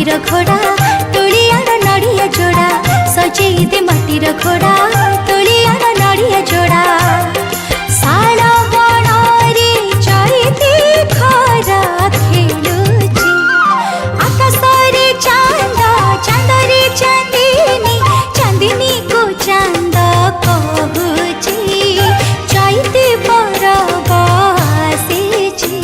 माटीर घोड़ा तुलियार नड़िया जोड़ा सजेई दे माटीर घोड़ा तुलियार नड़िया जोड़ा साल बणरे चैती खरा खेलुची आकाशरे चांद चांदरे चांदिनी चांदिनी को चांद कहूची चैती परब आसीची।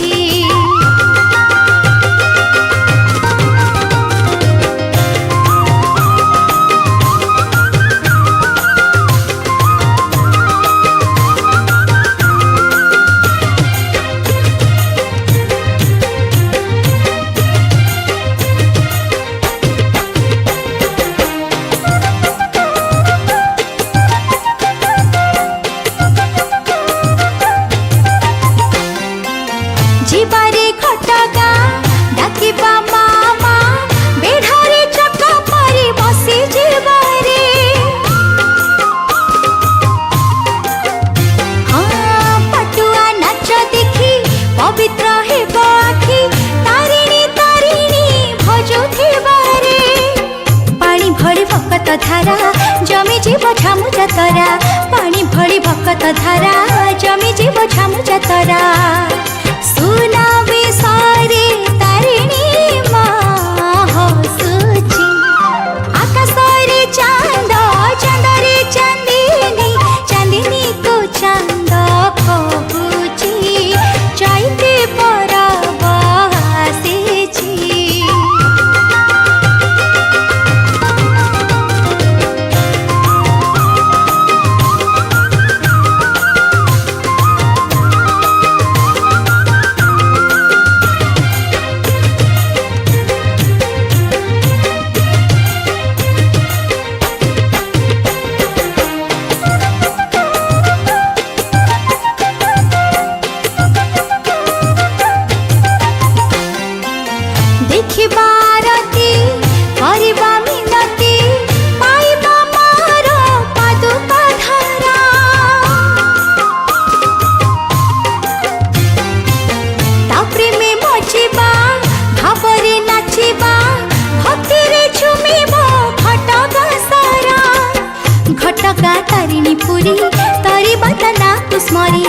जीवारे घटगा डाकिबा मामा बेढ़ारे चक्का परी बसी जीवारे हाँ पटुआ नाच देखी पवित्र हेब आखि तारिणी तारिणी भजुथिबारे पानी भली भकत धारा जमी जीव झामु जतरा पानी भली भकत धारा जमी जीव झामु जतरा सुना विसारे तारिणी माँ हसुची आकाशरे चांद चांदरे चांदिनी चांदिनी को चांद कहूची चैती परब आसीची। देखिबारती करबा मिनती पाइबा मार पादुका धारा तापरे में मचिबा भावरे नाचिबा भक्तिरे झुमिबा घटगा सारा घटगा तारिणी पुरी तरिबा तना कुस्मरी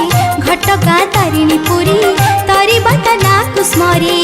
घटगा तारिणी पुरी तरिबा तना कुस्मरी।